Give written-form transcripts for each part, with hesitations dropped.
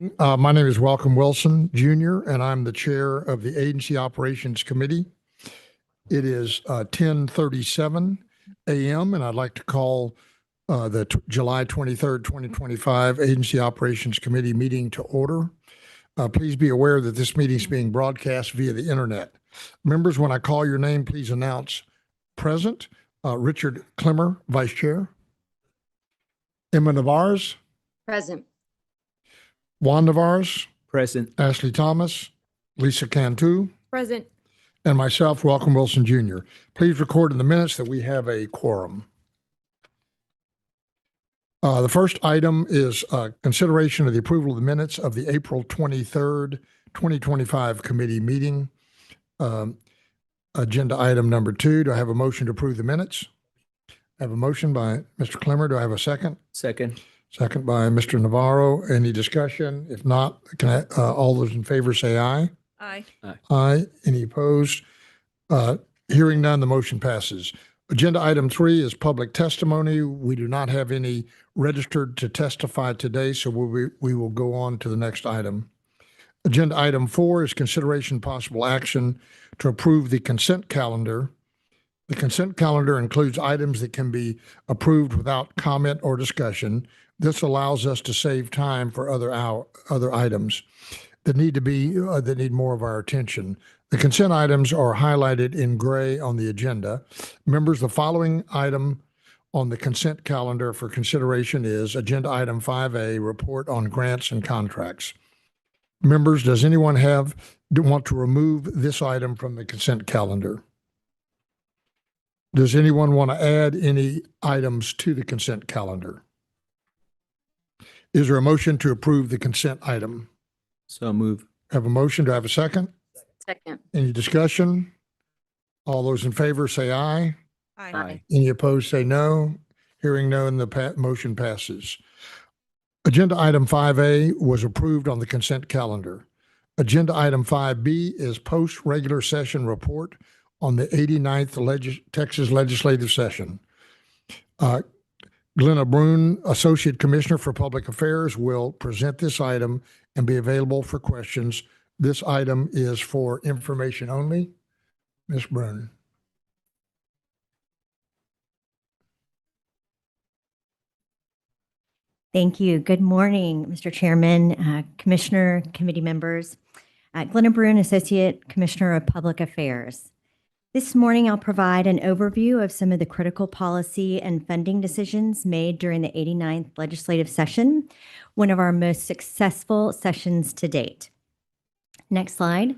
My name is Welcome Wilson Jr., and I'm the chair of the Agency Operations Committee. It is 10:37 a.m., and I'd like to call the July 23rd, 2025 Agency Operations Committee meeting to order. Please be aware that this meeting is being broadcast via the internet. Members, when I call your name, please announce present. Richard Clemmer, Vice Chair. Emma Navarez. Present. Juan Navarez. Present. Ashley Thomas. Lisa Cantu. Present. And myself, Welcome Wilson Jr. Please record in the minutes that we have a quorum. The first item is consideration of the approval of the minutes of the April 23rd, 2025 committee meeting. Agenda item number 2. Do I have a motion to approve the minutes? I have a motion by Mr. Clemmer. Do I have a second? Second. Second by Mr. Navarro. Any discussion? If not, all those in favor say aye. Aye. Aye. Any opposed? Hearing none, the motion passes. Agenda item 3 is public testimony. We do not have any registered to testify today, so we will go on to the next item. Agenda item 4 is consideration possible action to approve the consent calendar. The consent calendar includes items that can be approved without comment or discussion. This allows us to save time for other items that need more of our attention. The consent items are highlighted in gray on the agenda. Members, the following item on the consent calendar for consideration is agenda item 5A, report on grants and contracts. Members, does anyone want to remove this item from the consent calendar? Does anyone want to add any items to the consent calendar? Is there a motion to approve the consent item? So move. Have a motion. Do I have a second? Second. Any discussion? All those in favor say aye. Aye. Any opposed say no. Hearing none, the motion passes. Agenda item 5A was approved on the consent calendar. Agenda item 5B is post-regular session report on the 89th Texas Legislative Session. Glenna Brune, Associate Commissioner for Public Affairs, will present this item and be available for questions. This item is for information only. Ms. Brune. Thank you. Good morning, Mr. Chairman, Commissioner, committee members. Glenna Brune, Associate Commissioner of Public Affairs. This morning, I'll provide an overview of some of the critical policy and funding decisions made during the 89th legislative session, one of our most successful sessions to date. Next slide.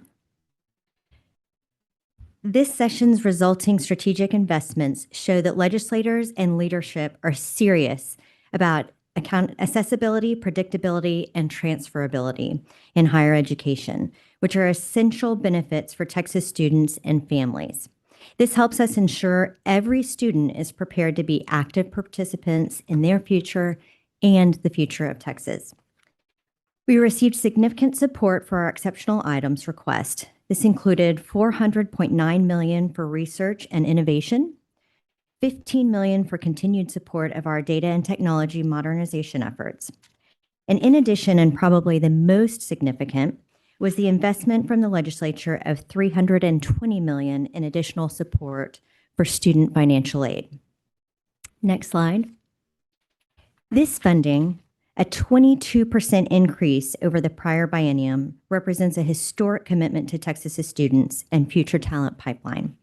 This session's resulting strategic investments show that legislators and leadership are serious about accessibility, predictability, and transferability in higher education, which are essential benefits for Texas students and families. This helps us ensure every student is prepared to be active participants in their future and the future of Texas. We received significant support for our exceptional items request. This included $400.9 million for research and innovation, $15 million for continued support of our data and technology modernization efforts. And in addition, and probably the most significant, was the investment from the legislature of $320 million in additional support for student financial aid. Next slide. This funding, a 22% increase over the prior biennium, represents a historic commitment to Texas's students and future talent pipeline.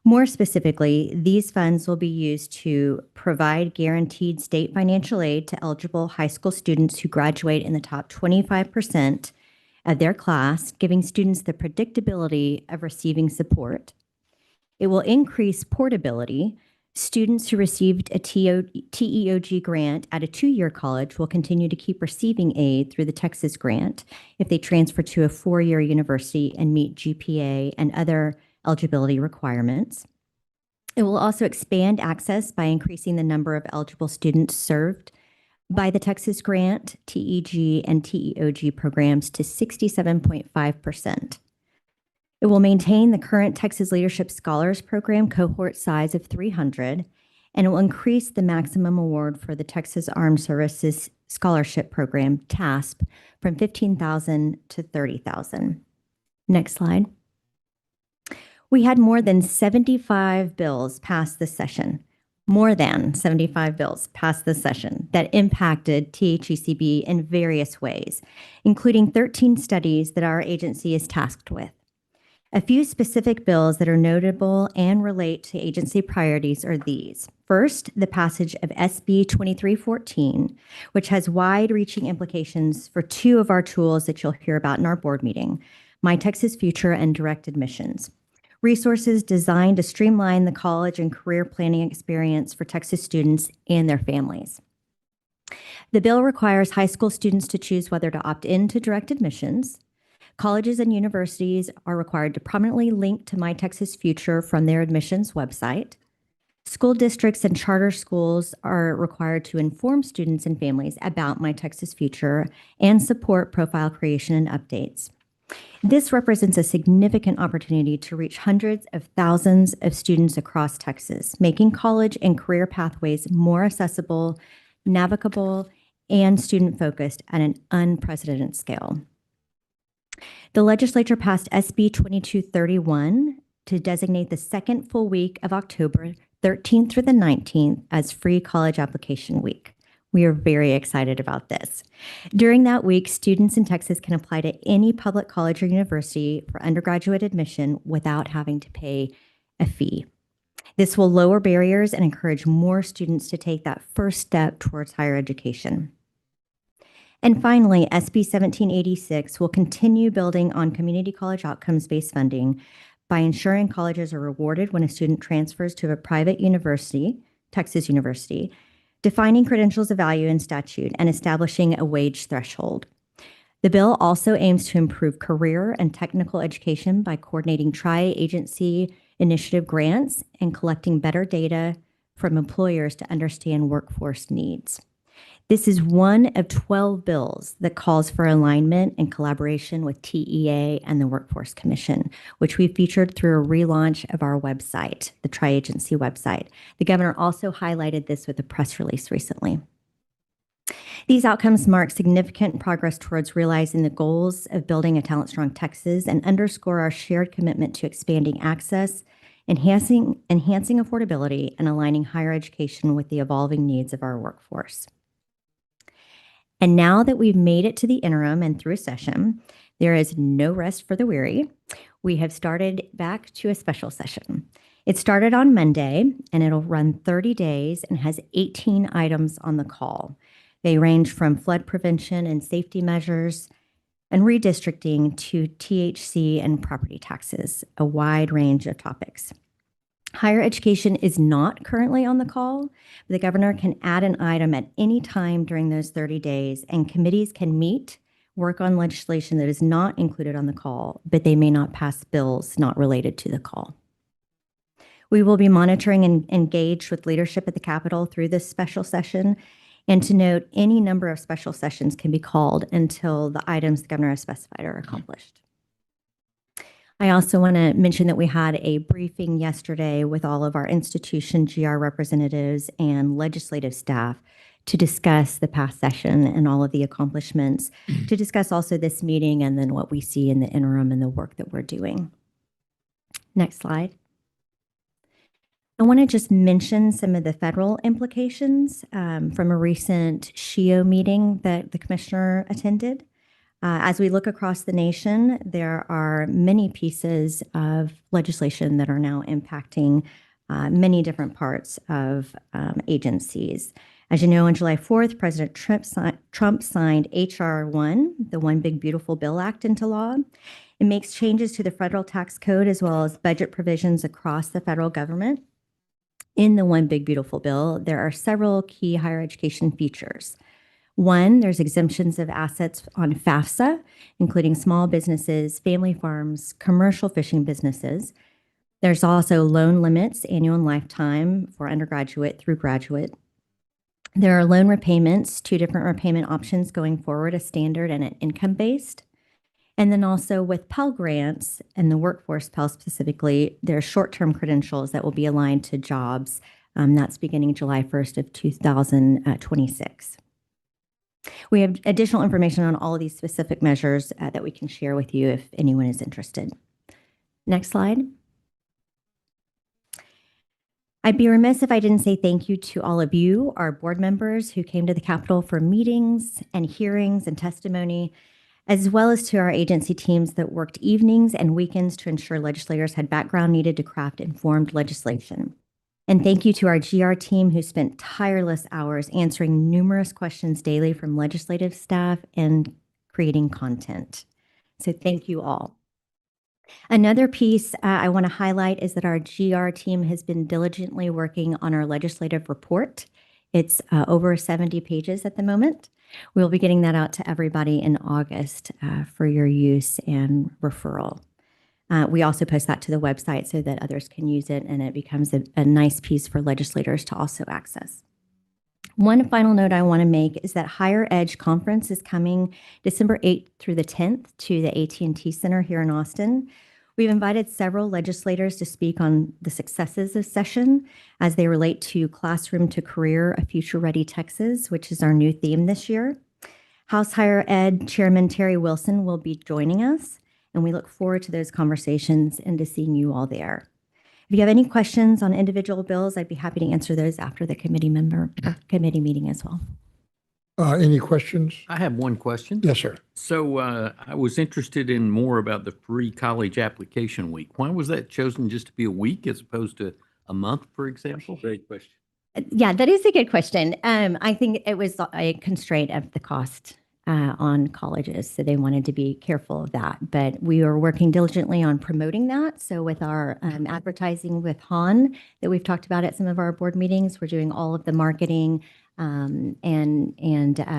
More specifically, these funds will be used to provide guaranteed state financial aid to eligible high school students who graduate in the top 25% of their class, giving students the predictability of receiving support. It will increase portability. Students who received a TEOG grant at a 2-year college will continue to keep receiving aid through the Texas grant if they transfer to a 4-year university and meet GPA and other eligibility requirements. It will also expand access by increasing the number of eligible students served by the Texas grant, TEG, and TEOG programs to 67.5%. It will maintain the current Texas Leadership Scholars Program cohort size of 300, and it will increase the maximum award for the Texas Armed Services Scholarship Program, TASP, from $15,000 to $30,000. Next slide. We had more than 75 bills pass this session, more than 75 bills passed this session that impacted THECB in various ways, including 13 studies that our agency is tasked with. A few specific bills that are notable and relate to agency priorities are these. First, the passage of SB 2314, which has wide-reaching implications for two of our tools that you'll hear about in our board meeting, My Texas Future and Direct Admissions. Resources designed to streamline the college and career planning experience for Texas students and their families. The bill requires high school students to choose whether to opt in to direct admissions. Colleges and universities are required to prominently link to My Texas Future from their admissions website. School districts and charter schools are required to inform students and families about My Texas Future and support profile creation and updates. This represents a significant opportunity to reach hundreds of thousands of students across Texas, making college and career pathways more accessible, navigable, and student-focused at an unprecedented scale. The legislature passed SB 2231 to designate the second full week of October 13th through the 19th as Free College Application Week. We are very excited about this. During that week, students in Texas can apply to any public college or university for undergraduate admission without having to pay a fee. This will lower barriers and encourage more students to take that first step towards higher education. And finally, SB 1786 will continue building on community college outcomes-based funding by ensuring colleges are rewarded when a student transfers to a private university, Texas University, defining credentials of value in statute, and establishing a wage threshold. The bill also aims to improve career and technical education by coordinating tri-agency initiative grants and collecting better data from employers to understand workforce needs. This is one of 12 bills that calls for alignment and collaboration with TEA and the Workforce Commission, which we featured through a relaunch of our website, the tri-agency website. The governor also highlighted this with a press release recently. These outcomes mark significant progress towards realizing the goals of building a talent-strong Texas and underscore our shared commitment to expanding access, enhancing affordability, and aligning higher education with the evolving needs of our workforce. And now that we've made it to the interim and through a session, there is no rest for the weary. We have started back to a special session. It started on Monday, and it'll run 30 days and has 18 items on the call. They range from flood prevention and safety measures and redistricting to THC and property taxes, a wide range of topics. Higher education is not currently on the call. The governor can add an item at any time during those 30 days, and committees can meet, work on legislation that is not included on the call, but they may not pass bills not related to the call. We will be monitoring and engaged with leadership at the Capitol through this special session. And to note, any number of special sessions can be called until the items the governor has specified are accomplished. I also want to mention that we had a briefing yesterday with all of our institution GR representatives and legislative staff to discuss the past session and all of the accomplishments, to discuss also this meeting and then what we see in the interim and the work that we're doing. Next slide. I want to just mention some of the federal implications from a recent SHIO meeting that the commissioner attended. As we look across the nation, there are many pieces of legislation that are now impacting many different parts of agencies. As you know, on July 4th, President Trump signed H.R. 1, the One Big Beautiful Bill Act, into law. It makes changes to the federal tax code as well as budget provisions across the federal government. In the One Big Beautiful Bill, there are several key higher education features. One, there's exemptions of assets on FAFSA, including small businesses, family farms, commercial fishing businesses. There's also loan limits, annual and lifetime, for undergraduate through graduate. There are loan repayments, two different repayment options going forward, a standard and an income-based. And then also with Pell Grants and the workforce Pell specifically, there are short-term credentials that will be aligned to jobs. That's beginning July 1st of 2026. We have additional information on all of these specific measures that we can share with you if anyone is interested. Next slide. I'd be remiss if I didn't say thank you to all of you, our board members who came to the Capitol for meetings and hearings and testimony, as well as to our agency teams that worked evenings and weekends to ensure legislators had background needed to craft informed legislation. And thank you to our GR team who spent tireless hours answering numerous questions daily from legislative staff and creating content. So thank you all. Another piece I want to highlight is that our GR team has been diligently working on our legislative report. It's over 70 pages at the moment. We'll be getting that out to everybody in August for your use and referral. We also post that to the website so that others can use it, and it becomes a nice piece for legislators to also access. One final note I want to make is that Higher Edge Conference is coming December 8th through the 10th to the AT&T Center here in Austin. We've invited several legislators to speak on the successes of session as they relate to Classroom to Career, a Future-Ready Texas, which is our new theme this year. House Higher Ed Chairman Terry Wilson will be joining us, and we look forward to those conversations and to seeing you all there. If you have any questions on individual bills, I'd be happy to answer those after the committee meeting as well. Any questions? I have one question. Yes, sir. So I was interested in more about the free college application week. Why was that chosen just to be a week as opposed to a month, for example? Great question. Yeah, that is a good question. I think it was a constraint of the cost on colleges, so they wanted to be careful of that. But we are working diligently on promoting that. So with our advertising with Han that we've talked about at some of our board meetings, we're doing all of the marketing and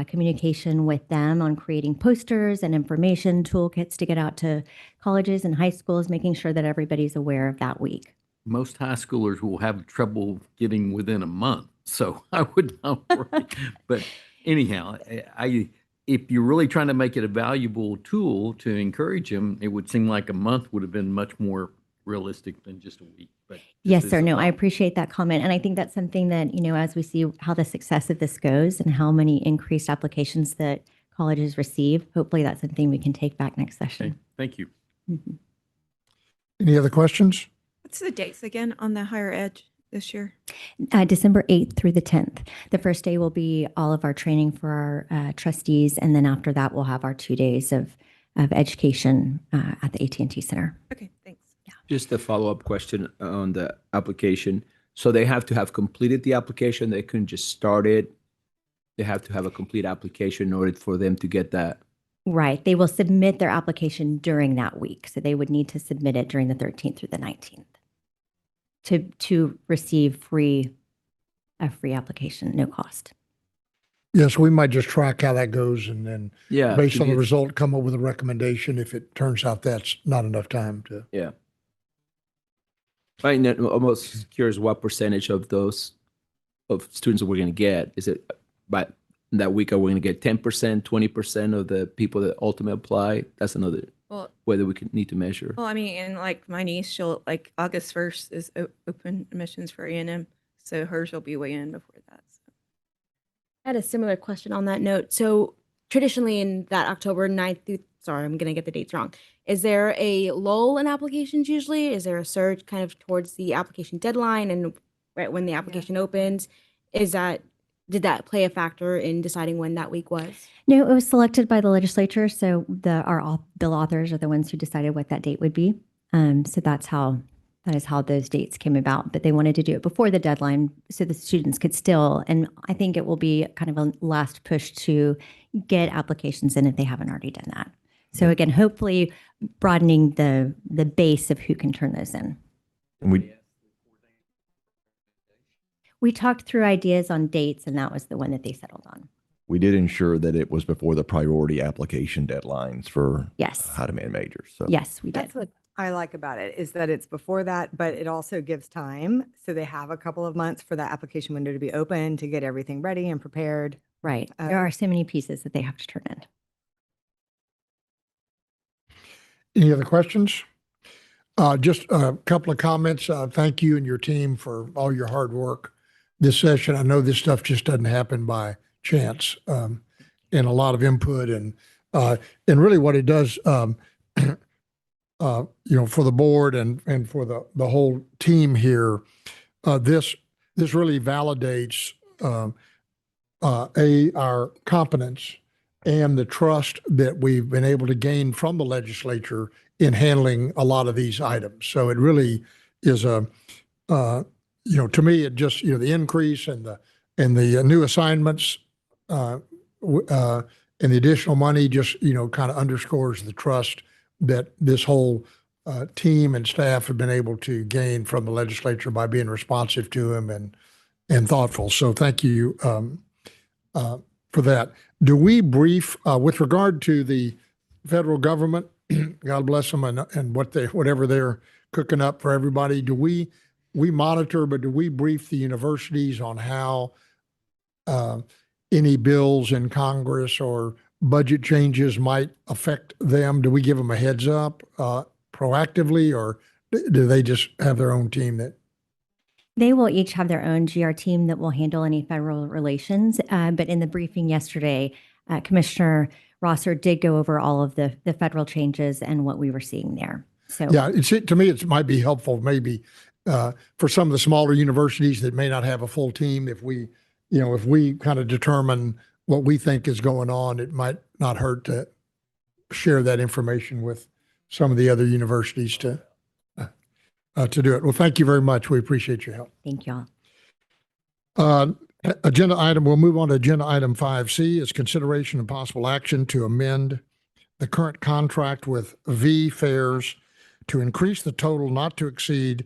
communication with them on creating posters and information toolkits to get out to colleges and high schools, making sure that everybody's aware of that week. Most high schoolers will have trouble getting within a month, so I would not worry. But anyhow, if you're really trying to make it a valuable tool to encourage them, it would seem like a month would have been much more realistic than just a week. But yes, sir. No, I appreciate that comment. And I think that's something that, as we see how the success of this goes and how many increased applications that colleges receive, hopefully that's something we can take back next session. Okay, thank you. Mm-hmm. Any other questions? What's the dates again on the higher ed this year? December 8th through the 10th. The first day will be all of our training for our trustees. And then after that, we'll have our 2 days of education at the AT&T Center. Okay, thanks. Just a follow-up question on the application. So they have to have completed the application. They couldn't just start it. They have to have a complete application in order for them to get that. Right. They will submit their application during that week. So they would need to submit it during the 13th through the 19th to receive a free application, no cost. Yes, we might just track how that goes and then Yeah. based to on the get- result, come up with a recommendation if it turns out that's not enough time to. Yeah. I'm almost curious what percentage of those students that we're going to get. Is it by that week, are we going to get 10%, 20% of the people that ultimately apply? That's another Well, whether we need to measure. I mean, and like my niece, she'll like August 1st is open admissions for A&M, so hers will be way in before that. So. I had a similar question on that note. So traditionally in that October 9th through, sorry, I'm going to get the dates wrong. Is there a lull in applications usually? Is there a surge kind of towards the application deadline and right when the application opens? Did that play a factor in deciding when that week was? No, it was selected by the legislature. So our bill authors are the ones who decided what that date would be. So that is how those dates came about. But they wanted to do it before the deadline so the students could still, and I think it will be kind of a last push to get applications in if they haven't already done that. So again, hopefully broadening the base of who can turn those in. And We talked through ideas on dates, and that was the one that they settled on. we did ensure that it was before the priority application deadlines for Yes. high demand majors. So Yes, we did. That's what I like about it, is that it's before that, but it also gives time. So they have a couple of months for that application window to be open, to get everything ready and prepared. Right. There are so many pieces that they have to turn in. Any other questions? Just a couple of comments. Thank you and your team for all your hard work this session. I know this stuff just doesn't happen by chance. and a lot of input and really what it does, for the board and for the whole team here, this really validates, our competence and the trust that we've been able to gain from the legislature in handling a lot of these items. So it really is to me, it just, the increase and the new assignments, and the additional money just, kind of underscores the trust that this whole team and staff have been able to gain from the legislature by being responsive to them and thoughtful. So thank you for that. Do we brief with regard to the federal government? God bless them and whatever they're cooking up for everybody. Do we monitor, but do we brief the universities on how any bills in Congress or budget changes might affect them? Do we give them a heads up proactively, or do they just have their own team that? They will each have their own GR team that will handle any federal relations. But in the briefing yesterday, Commissioner Rosser did go over all of the federal changes and what we were seeing there. So Yeah, to me, it might be helpful maybe for some of the smaller universities that may not have a full team. If we kind of determine what we think is going on, it might not hurt to share that information with some of the other universities to do it. Well, thank you very much. We appreciate your help. thank you all. We'll move on to agenda item 5C is consideration and possible action to amend the current contract with V Fairs to increase the total not to exceed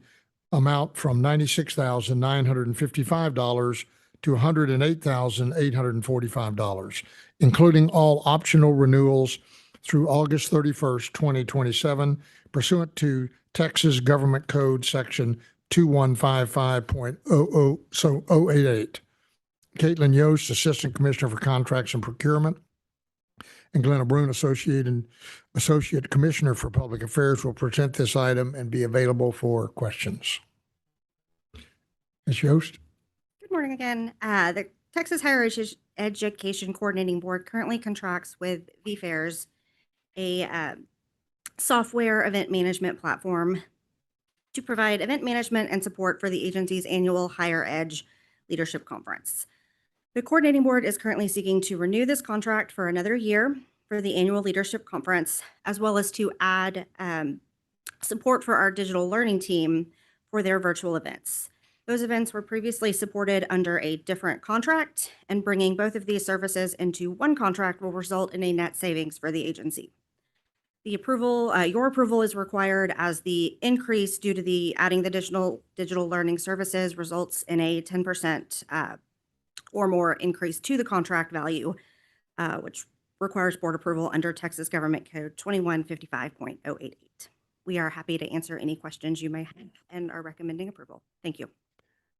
amount from $96,955 to $108,845, including all optional renewals through August 31st, 2027, pursuant to Texas Government Code Section 2155.088. Caitlin Yost, Assistant Commissioner for Contracts and Procurement, and Glenna Brune, Associate Commissioner for Public Affairs, will present this item and be available for questions. Ms. Yost? Good morning again. The Texas Higher Education Coordinating Board currently contracts with VFairs, a software event management platform, to provide event management and support for the agency's annual Higher Ed Leadership Conference. The Coordinating Board is currently seeking to renew this contract for another year for the annual leadership conference, as well as to add support for our digital learning team for their virtual events. Those events were previously supported under a different contract, and bringing both of these services into one contract will result in a net savings for the agency. Your approval is required, as the increase due to the adding the additional digital learning services results in a 10% or more increase to the contract value, which requires board approval under Texas Government Code 2155.088. We are happy to answer any questions you may have and are recommending approval. Thank you.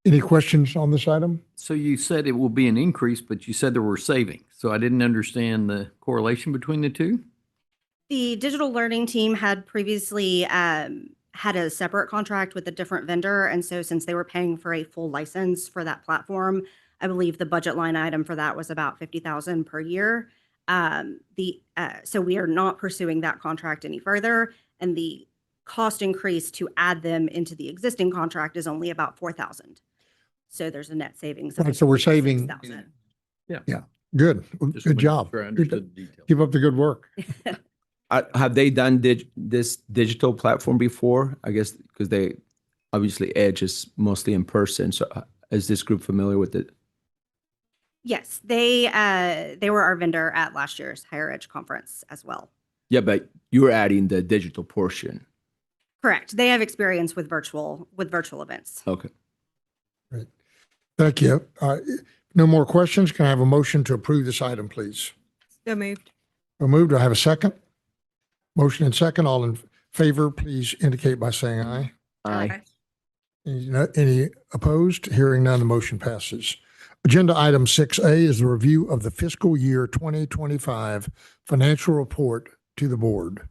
Any questions on this item? So you said it will be an increase, but you said there were savings. So I didn't understand the correlation between the two. The digital learning team had previously had a separate contract with a different vendor. And so since they were paying for a full license for that platform, I believe the budget line item for that was about $50,000 per year. So we are not pursuing that contract any further. And the cost increase to add them into the existing contract is only about $4,000. So there's a net savings. Right, so we're saving- $6,000. Good. Just Good making job. sure I understood the details. Keep up the good work. Have they done this digital platform before? I guess because they obviously Edge is mostly in person. So is this group familiar with it? Yes, they were our vendor at last year's Higher Ed conference as well. Yeah, but you're adding the digital portion. Correct. They have experience with virtual events. Okay. Great. Thank you. No more questions. Can I have a motion to approve this item, please? So moved. So moved. Do I have a second? Motion and second. All in favor, please indicate by saying aye. Aye. Any opposed? Hearing none, the motion passes. Agenda item 6A is the review of the fiscal year 2025 financial report to the board.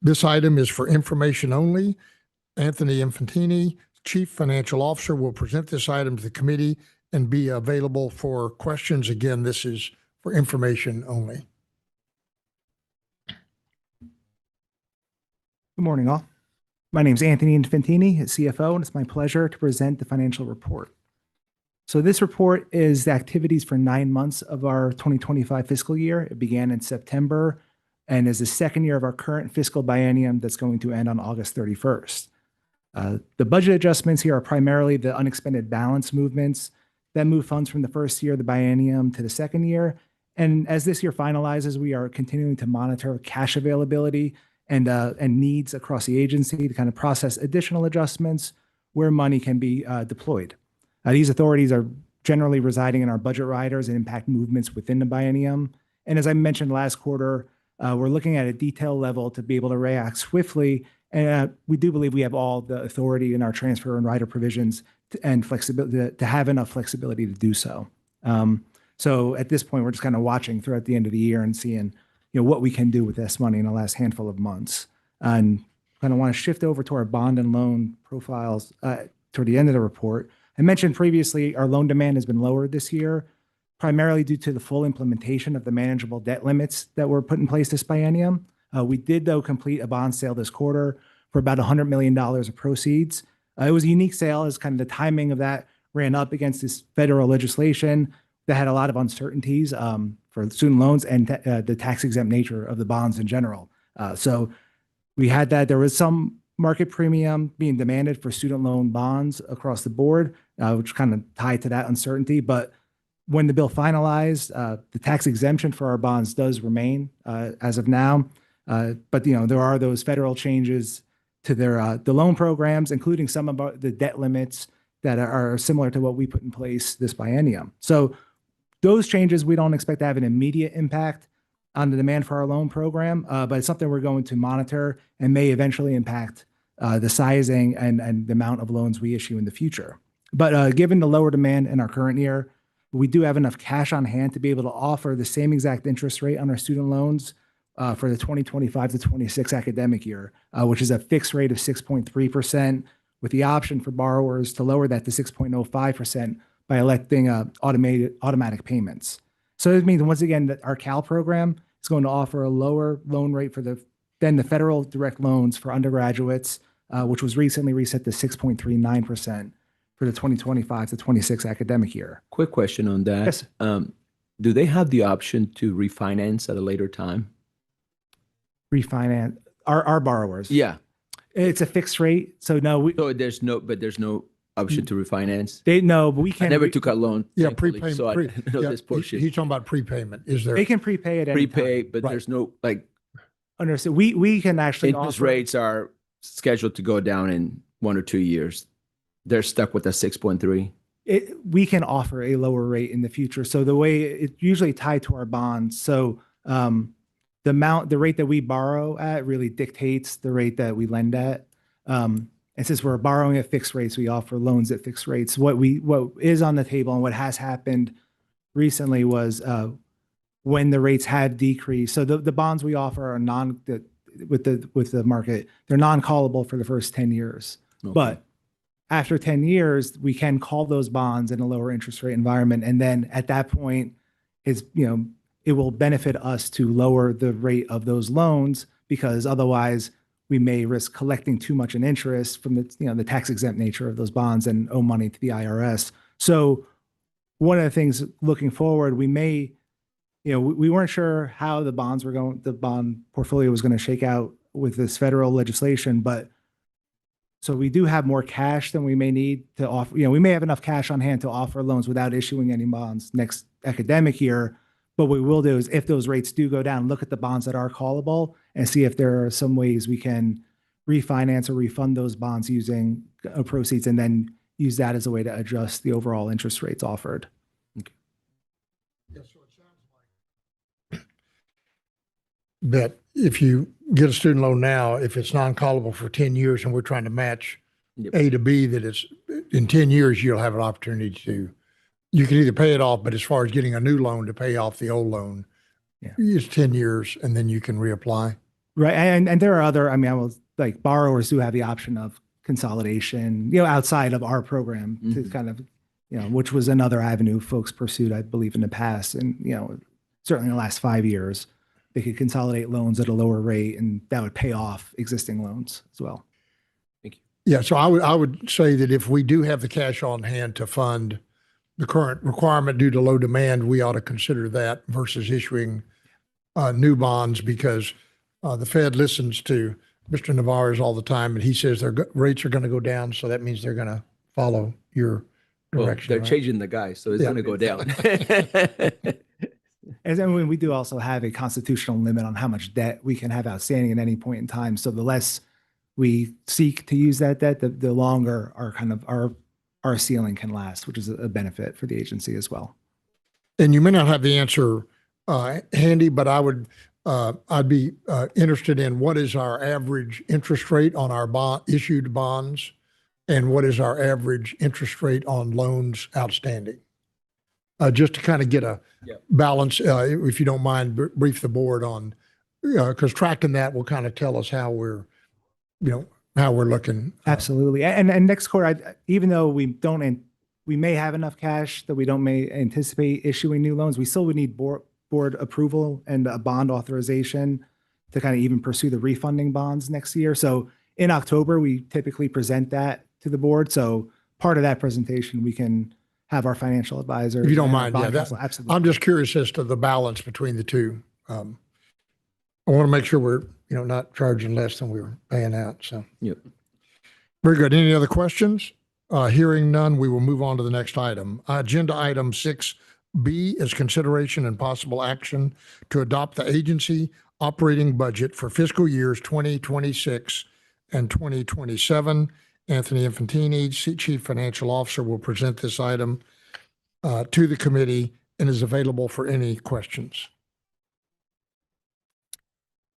This item is for information only. Anthony Infantini, Chief Financial Officer, will present this item to the committee and be available for questions. Again, this is for information only. Good morning, all. My name is Anthony Infantini, CFO, and it's my pleasure to present the financial report. So this report is the activities for 9 months of our 2025 fiscal year. It began in September and is the second year of our current fiscal biennium that's going to end on August 31st. The budget adjustments here are primarily the unexpended balance movements that move funds from the first year of the biennium to the second year. And as this year finalizes, we are continuing to monitor cash availability and needs across the agency to kind of process additional adjustments where money can be deployed. These authorities are generally residing in our budget riders and impact movements within the biennium. And as I mentioned last quarter, we're looking at a detail level to be able to react swiftly. And we do believe we have all the authority in our transfer and rider provisions and flexibility to have enough flexibility to do so. So at this point, we're just kind of watching throughout the end of the year and seeing what we can do with this money in the last handful of months. And kind of want to shift over to our bond and loan profiles toward the end of the report. I mentioned previously our loan demand has been lower this year, primarily due to the full implementation of the manageable debt limits that were put in place this biennium. We did, though, complete a bond sale this quarter for about $100 million of proceeds. It was a unique sale as kind of the timing of that ran up against this federal legislation that had a lot of uncertainties for student loans and the tax-exempt nature of the bonds in general. So we had that. There was some market premium being demanded for student loan bonds across the board, which kind of tied to that uncertainty. But when the bill finalized, the tax exemption for our bonds does remain as of now. But there are those federal changes to the loan programs, including some of the debt limits that are similar to what we put in place this biennium. So those changes, we don't expect to have an immediate impact on the demand for our loan program, but it's something we're going to monitor and may eventually impact the sizing and the amount of loans we issue in the future. But given the lower demand in our current year, we do have enough cash on hand to be able to offer the same exact interest rate on our student loans for the 2025 to 26 academic year, which is a fixed rate of 6.3%, with the option for borrowers to lower that to 6.05% by electing automatic payments. So it means, once again, that our CAL program is going to offer a lower loan rate than the federal direct loans for undergraduates, which was recently reset to 6.39% for the 2025 to 26 academic year. Quick question on that. Yes. Do they have the option to refinance at a later time? Refinance our borrowers. Yeah. It's a fixed rate, so no. So there's no option to refinance. But we can. I never took a loan. Yeah, thankfully, prepayment. So I didn't know this portion. He's talking about prepayment. Is there? They can prepay at any Prepay, time. but Right. there's no Understood. We can actually interest offer, rates are scheduled to go down in 1 or 2 years. They're stuck with a 6.3. we can offer a lower rate in the future. So the way it's usually tied to our bonds. So the rate that we borrow at really dictates the rate that we lend at. And since we're borrowing at fixed rates, we offer loans at fixed rates. What is on the table and what has happened recently was when the rates have decreased. So the bonds we offer are with the market, they're non-callable for the first 10 years. Okay. But after 10 years, we can call those bonds in a lower interest rate environment. And then at that point, it will benefit us to lower the rate of those loans, because otherwise we may risk collecting too much in interest from the tax exempt nature of those bonds and owe money to the IRS. So one of the things looking forward, we may, we weren't sure how the bond portfolio was going to shake out with this federal legislation, but so we do have more cash than we may need to offer. We may have enough cash on hand to offer loans without issuing any bonds next academic year. But what we will do is, if those rates do go down, look at the bonds that are callable and see if there are some ways we can refinance or refund those bonds using proceeds, and then use that as a way to adjust the overall interest rates offered. Yes, so it sounds like that if you get a student loan now, if it's non-callable for 10 years and we're trying to match Yep. A to B, that it's in 10 years, you'll have an opportunity to, you can either pay it off, but as far as getting a new loan to pay off the old loan, it's 10 years and then you can reapply. Right. And there are other, borrowers do have the option of consolidation, outside of our program to kind of, which was another avenue folks pursued, I believe, in the past. And, certainly in the last 5 years, they could consolidate loans at a lower rate, and that would pay off existing loans as well. Yeah, so I would say that if we do have the cash on hand to fund the current requirement due to low demand, we ought to consider that versus issuing new bonds, because the Fed listens to Mr. Navarez all the time, and he says their rates are going to go down, so that means they're going to follow your Well, direction. they're right? changing the guy, so it's Yeah. going to go down. And then we do also have a constitutional limit on how much debt we can have outstanding at any point in time. So the less we seek to use that debt, the longer our ceiling can last, which is a benefit for the agency as well. And you may not have the answer handy, but I'd be interested in what is our average interest rate on our issued bonds, and what is our average interest rate on loans outstanding? Just to kind of get a balance, if you don't mind, brief the board on, because tracking that will kind of tell us how we're looking. Absolutely. And next quarter, even though we may have enough cash that we may anticipate issuing new loans, we still would need board approval and a bond authorization to kind of even pursue the refunding bonds next year. So in October, we typically present that to the board. So part of that presentation, we can have our financial advisor. If you don't and our mind, bond yeah, counsel. Absolutely. I'm just curious as to the balance between the two. I want to make sure we're, not charging less than we were paying out. So, Yep. Very good. Any other questions? Hearing none, we will move on to the next item. Agenda item 6B is consideration and possible action to adopt the agency operating budget for fiscal years 2026 and 2027. Anthony Infantini, Chief Financial Officer, will present this item to the committee and is available for any questions.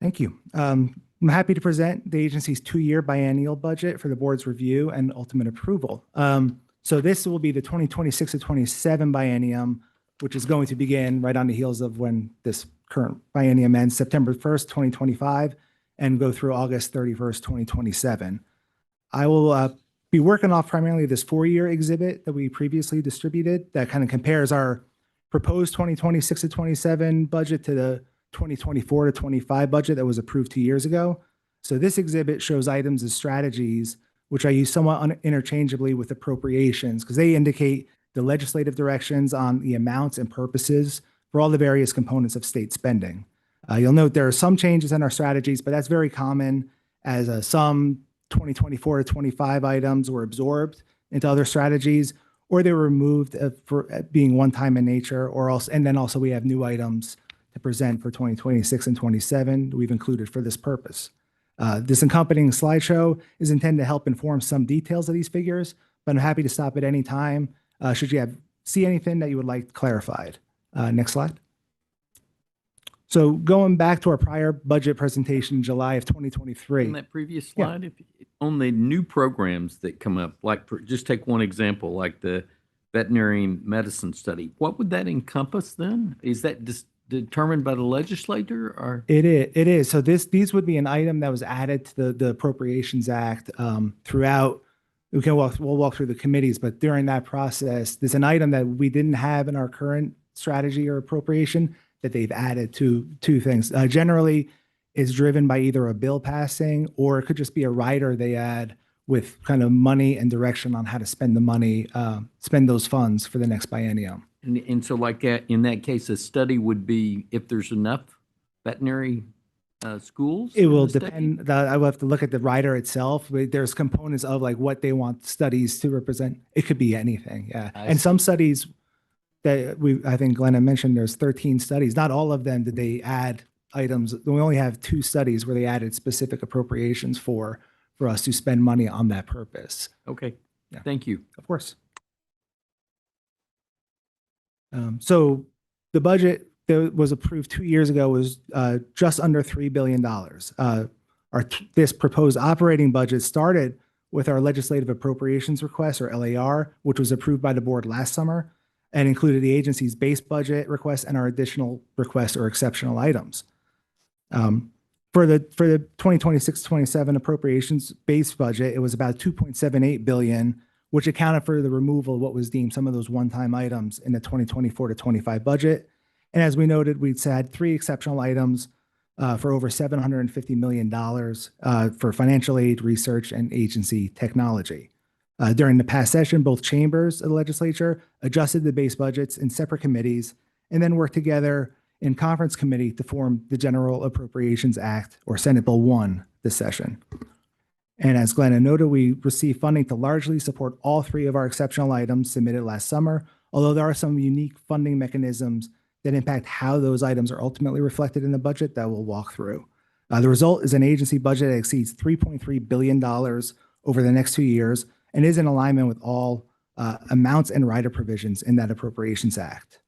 Thank you. I'm happy to present the agency's 2-year biennial budget for the board's review and ultimate approval. So this will be the 2026 to 27 biennium, which is going to begin right on the heels of when this current biennium ends, September 1st, 2025, and go through August 31st, 2027. I will be working off primarily this 4-year exhibit that we previously distributed that kind of compares our proposed 2026 to 27 budget to the 2024 to 25 budget that was approved 2 years ago. So this exhibit shows items as strategies, which I use somewhat interchangeably with appropriations, because they indicate the legislative directions on the amounts and purposes for all the various components of state spending. You'll note there are some changes in our strategies, but that's very common, as some 2024 to 25 items were absorbed into other strategies, or they were removed for being one-time in nature, and then also we have new items to present for 2026 and 27 we've included for this purpose. This accompanying slideshow is intended to help inform some details of these figures, but I'm happy to stop at any time should you see anything that you would like clarified. Next slide. So going back to our prior budget presentation in July of 2023. In that previous slide, on the new programs that come up, just take one example, like the veterinary medicine study, what would that encompass then? Is that just determined by the legislator, or? It is. So these would be an item that was added to the Appropriations Act throughout. We'll walk through the committees, but during that process, there's an item that we didn't have in our current strategy or appropriation that they've added to two things. Generally, is driven by either a bill passing, or it could just be a rider they add with kind of money and direction on how to spend the money, spend those funds for the next biennium. And so like that, in that case, a study would be if there's enough veterinary schools? It in will the state? depend. I will have to look at the rider itself. But there's components of like what they want studies to represent. It could be anything. Yeah. And some studies that I think Glenn had mentioned, there's 13 studies. Not all of them did they add items. We only have 2 studies where they added specific appropriations for us to spend money on that purpose. Okay. Yeah. Thank you. Of course. So the budget that was approved 2 years ago was just under $3 billion. This proposed operating budget started with our legislative appropriations request, or LAR, which was approved by the board last summer and included the agency's base budget request and our additional requests or exceptional items. For the 2026-27 appropriations base budget, it was about $2.78 billion, which accounted for the removal of what was deemed some of those one-time items in the 2024 to 25 budget. And as we noted, we'd had 3 exceptional items for over $750 million for financial aid, research, and agency technology. During the past session, both chambers of the legislature adjusted the base budgets in separate committees and then worked together in conference committee to form the General Appropriations Act, or Senate Bill 1, this session. And as Glenna noted, we received funding to largely support all 3 of our exceptional items submitted last summer, although there are some unique funding mechanisms that impact how those items are ultimately reflected in the budget that we'll walk through. The result is an agency budget that exceeds $3.3 billion over the next 2 years and is in alignment with all amounts and rider provisions in that Appropriations Act.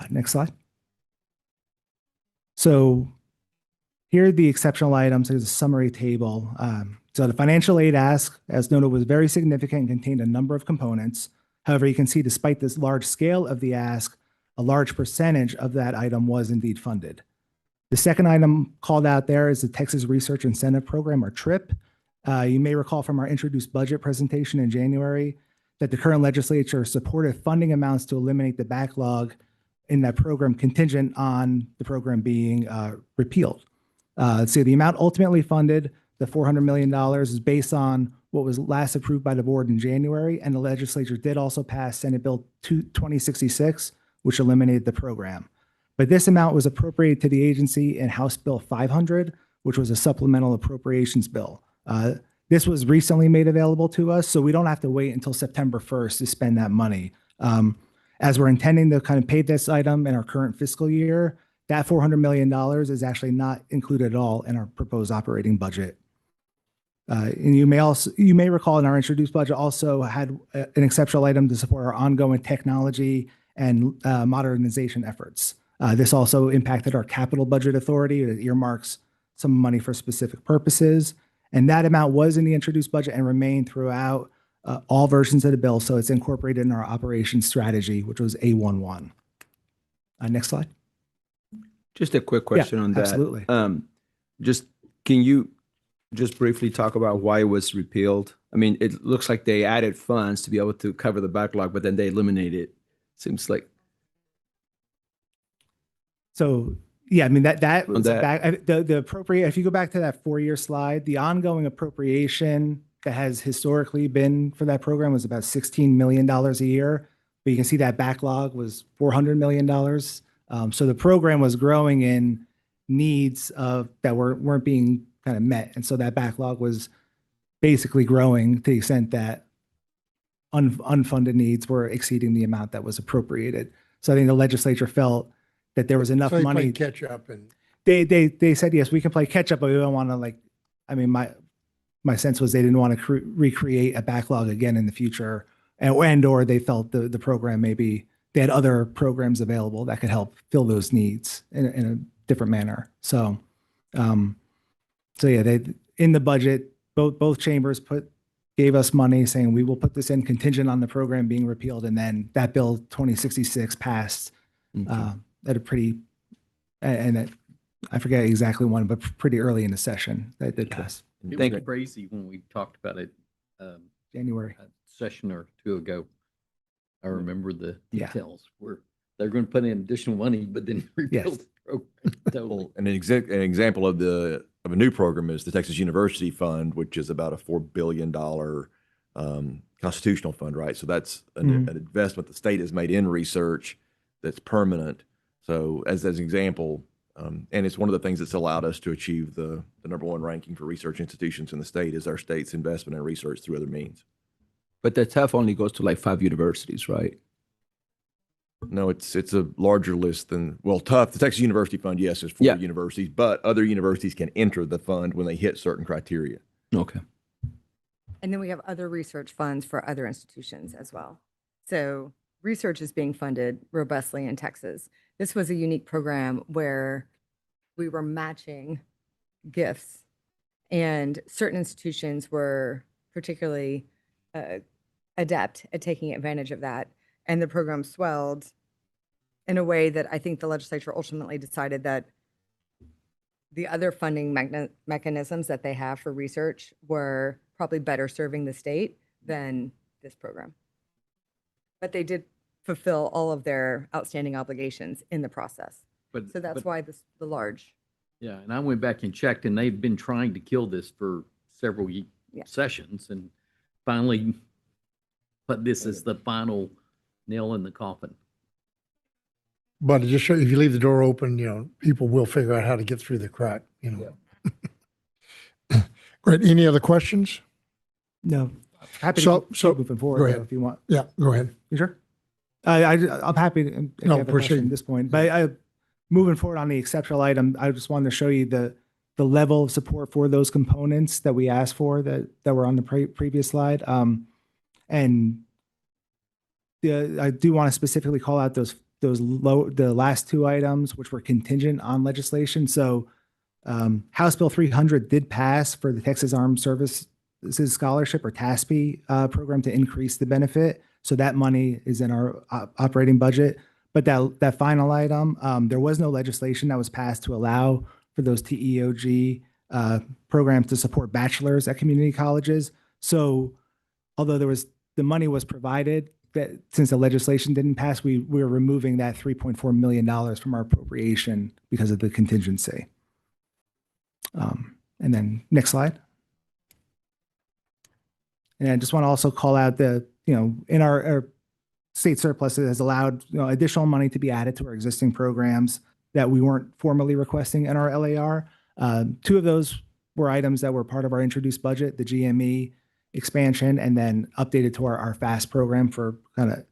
Next slide. So here are the exceptional items. There's a summary table. So the financial aid ask, as noted, was very significant and contained a number of components. However, you can see despite this large scale of the ask, a large percentage of that item was indeed funded. The second item called out there is the Texas Research Incentive Program, or TRIP. You may recall from our introduced budget presentation in January that the current legislature supported funding amounts to eliminate the backlog in that program contingent on the program being repealed. So the amount ultimately funded, the $400 million, is based on what was last approved by the board in January, and the legislature did also pass Senate Bill 2066, which eliminated the program. But this amount was appropriated to the agency in House Bill 500, which was a supplemental appropriations bill. This was recently made available to us, so we don't have to wait until September 1st to spend that money. As we're intending to kind of pay this item in our current fiscal year, that $400 million is actually not included at all in our proposed operating budget. And you may recall in our introduced budget also had an exceptional item to support our ongoing technology and modernization efforts. This also impacted our capital budget authority. It earmarks some money for specific purposes. And that amount was in the introduced budget and remained throughout all versions of the bill. So it's incorporated in our operations strategy, which was A11. Next slide. Just a quick question on that. Absolutely. Can you just briefly talk about why it was repealed? I mean, it looks like they added funds to be able to cover the backlog, but then they eliminated it. Seems like. So yeah, I mean that was that. the appropriate. If you go back to that 4-year slide, the ongoing appropriation that has historically been for that program was about $16 million a year. But you can see that backlog was $400 million. So the program was growing in needs that weren't being kind of met, and so that backlog was basically growing to the extent that unfunded needs were exceeding the amount that was appropriated. So I think the legislature felt that there was enough So they money. played catch up and They said, yes, we can play catch up, but we don't want to I mean, my sense was they didn't want to recreate a backlog again in the future, or they felt the program maybe they had other programs available that could help fill those needs in a different manner. So yeah, they in the budget, both chambers gave us money saying we will put this in contingent on the program being repealed, and then that bill 2066 passed at a pretty, and I forget exactly when, but pretty early in the session that did pass. It was crazy when we talked about it January. a session or two ago. I remember the Yeah. details where they're going to put in additional money, but then rebuild the program. Totally. Well, an example of a new program is the Texas University Fund, which is about a $4 billion constitutional fund, right? So that's an investment the state has made in research that's permanent. So as an example, and it's one of the things that's allowed us to achieve the #1 ranking for research institutions in the state is our state's investment in research through other means. But the TEF only goes to like 5 universities, right? No, it's a larger list than, well, the Texas University Fund, yes, is 4 universities, but other universities can enter the fund when they hit certain criteria. Okay. And then we have other research funds for other institutions as well. So research is being funded robustly in Texas. This was a unique program where we were matching gifts, and certain institutions were particularly adept at taking advantage of that. And the program swelled in a way that I think the legislature ultimately decided that the other funding mechanisms that they have for research were probably better serving the state than this program. But they did fulfill all of their outstanding obligations in the process. But, So that's but- why the large. Yeah, and I went back and checked, and they've been trying to kill this for several Yeah. sessions, and finally, but this is the final nail in the coffin. But it just show if you leave the door open, people will figure out how to get through the crack, Great. Any other questions? No, happy So- to so- keep moving forward go though, ahead. if you want. Yeah, go ahead. You sure? I'm happy to, if you No, have a question proceed. at this point, but moving forward on the exceptional item, I just wanted to show you the level of support for those components that we asked for that were on the previous slide. And I do want to specifically call out the last two items, which were contingent on legislation. So House Bill 300 did pass for the Texas Armed Services Scholarship or TASP program to increase the benefit. So that money is in our operating budget. But that final item, there was no legislation that was passed to allow for those TEOG programs to support bachelors at community colleges. So although the money was provided, that since the legislation didn't pass, we were removing that $3.4 million from our appropriation because of the contingency. And then next slide. And I just want to also call out in our state surplus, it has allowed additional money to be added to our existing programs that we weren't formally requesting in our LAR. Two of those were items that were part of our introduced budget, the GME expansion, and then updated to our FAST program for kind of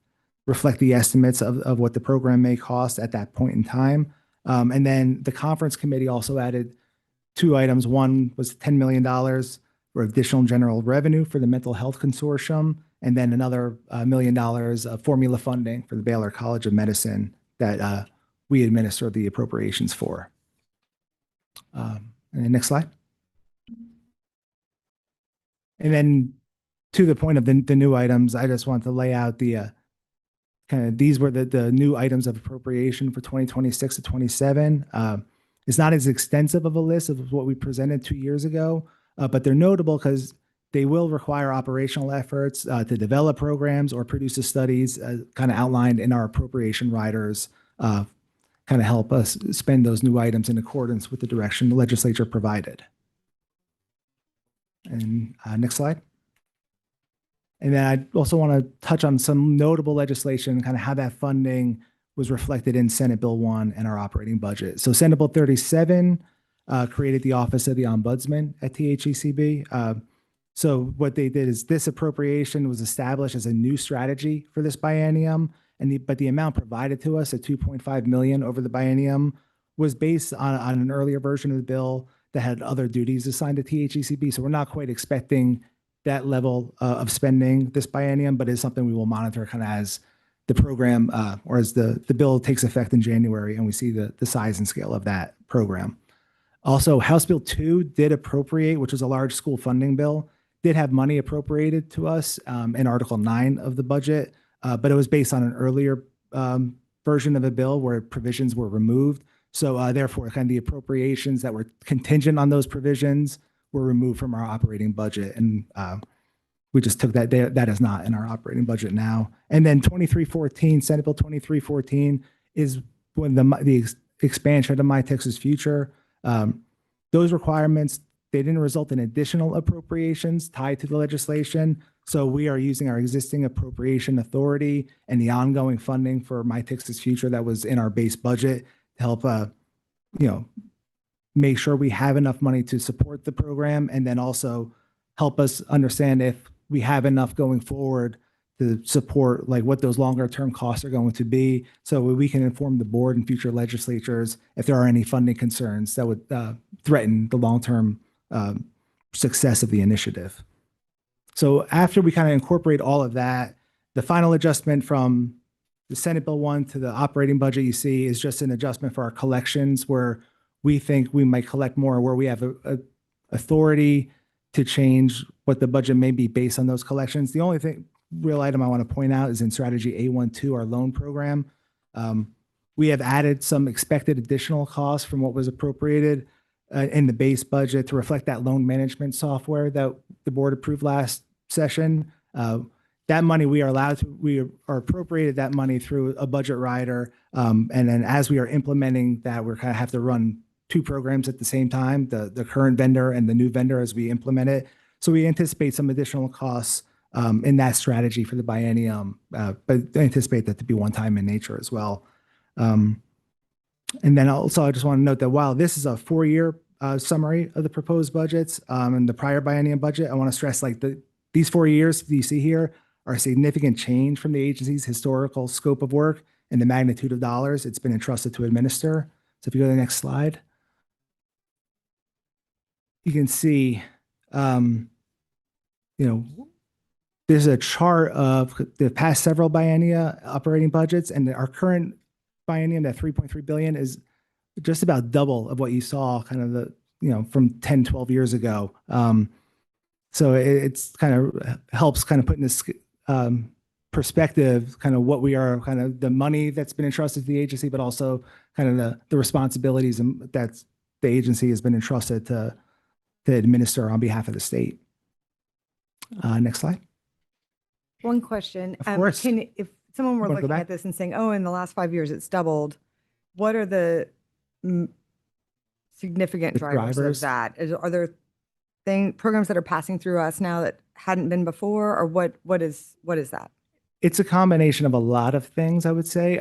reflect the estimates of what the program may cost at that point in time. And then the conference committee also added two items. One was $10 million for additional general revenue for the mental health consortium, and then another $1 million of formula funding for the Baylor College of Medicine that we administer the appropriations for. And then next slide. And then to the point of the new items, I just want to lay out the these were the new items of appropriation for 2026 to 27. It's not as extensive of a list of what we presented 2 years ago, but they're notable because they will require operational efforts to develop programs or produce the studies kind of outlined in our appropriation riders, kind of help us spend those new items in accordance with the direction the legislature provided. And next slide. And then I also want to touch on some notable legislation, kind of how that funding was reflected in Senate Bill 1 and our operating budget. So Senate Bill 37 created the Office of the Ombudsman at THECB. So what they did is this appropriation was established as a new strategy for this biennium, but the amount provided to us at $2.5 million over the biennium was based on an earlier version of the bill that had other duties assigned to THECB. So we're not quite expecting that level of spending this biennium, but it's something we will monitor kind of as the program or as the bill takes effect in January and we see the size and scale of that program. Also, House Bill 2 did appropriate, which was a large school funding bill, did have money appropriated to us in Article 9 of the budget, but it was based on an earlier version of a bill where provisions were removed. So therefore, kind of the appropriations that were contingent on those provisions were removed from our operating budget. And we just took that, that is not in our operating budget now. And then 2314, Senate Bill 2314 is when the expansion of My Texas Future. Those requirements, they didn't result in additional appropriations tied to the legislation. So we are using our existing appropriation authority and the ongoing funding for My Texas Future that was in our base budget to help, make sure we have enough money to support the program, and then also help us understand if we have enough going forward to support like what those longer term costs are going to be, so we can inform the board and future legislatures if there are any funding concerns that would threaten the long-term success of the initiative. So after we kind of incorporate all of that, the final adjustment from the Senate Bill 1 to the operating budget you see is just an adjustment for our collections where we think we might collect more, where we have a authority to change what the budget may be based on those collections. The only real item I want to point out is in strategy A12, our loan program. We have added some expected additional costs from what was appropriated in the base budget to reflect that loan management software that the board approved last session. that money we are appropriated that money through a budget rider. And then as we are implementing that, we're kind of have to run two programs at the same time, the current vendor and the new vendor as we implement it. So we anticipate some additional costs in that strategy for the biennium, but I anticipate that to be one time in nature as well. And then also, I just want to note that while this is a 4-year summary of the proposed budgets and the prior biennium budget, I want to stress these 4 years that you see here are a significant change from the agency's historical scope of work and the magnitude of dollars it's been entrusted to administer. So if you go to the next slide, you can see, there's a chart of the past several biennia operating budgets, and our current biennium, that 3.3 billion, is just about double of what you saw kind of from 10, 12 years ago. So it's kind of helps kind of put in this perspective, kind of what we are, kind of the money that's been entrusted to the agency, but also kind of the responsibilities that the agency has been entrusted to administer on behalf of the state. Next slide. One question. Of course. If someone were You wanna go looking back? at this and saying, oh, in the last 5 years, it's doubled, what are the significant The drivers of drivers? that? Are there programs that are passing through us now that hadn't been before, or what is that? It's a combination of a lot of things, I would say.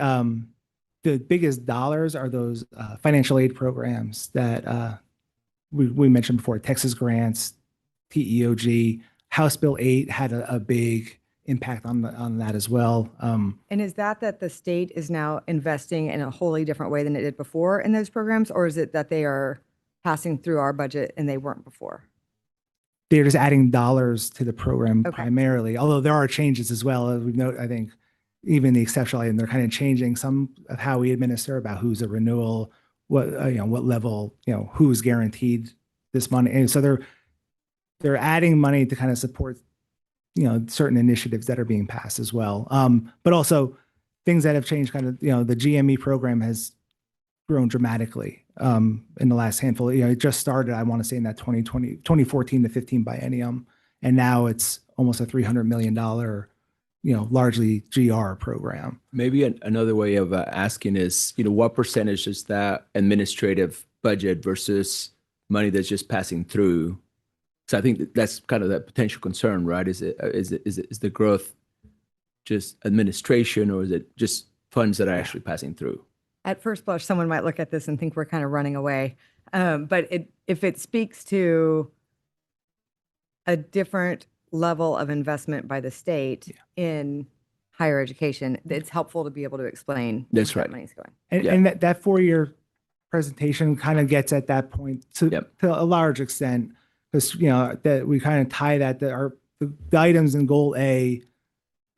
The biggest dollars are those financial aid programs that we mentioned before, Texas grants, TEOG. House Bill 8 had a big impact on that as well. And is that the state is now investing in a wholly different way than it did before in those programs, or is it that they are passing through our budget and they weren't before? They're just adding dollars to the program Okay. primarily, although there are changes as well. As we've noted, I think even the exceptional item, they're kind of changing some of how we administer about who's a renewal, what level, who's guaranteed this money. And so they're adding money to kind of support, certain initiatives that are being passed as well. But also things that have changed kind of, the GME program has grown dramatically in the last handful. It just started, I want to say, in that 2014 to 15 biennium. And now it's almost a $300 million, largely GR program. Maybe another way of asking is, what percentage is that administrative budget versus money that's just passing through? So I think that's kind of the potential concern, right? Is the growth just administration, or is it just funds that are actually passing through? At first blush, someone might look at this and think we're kind of running away. But if it speaks to a different level of investment by the state in higher education, it's helpful to be able to explain That's where right. that money's going. And that 4-year presentation kind of gets at that point to a large extent, because that we kind of tie that the items in goal A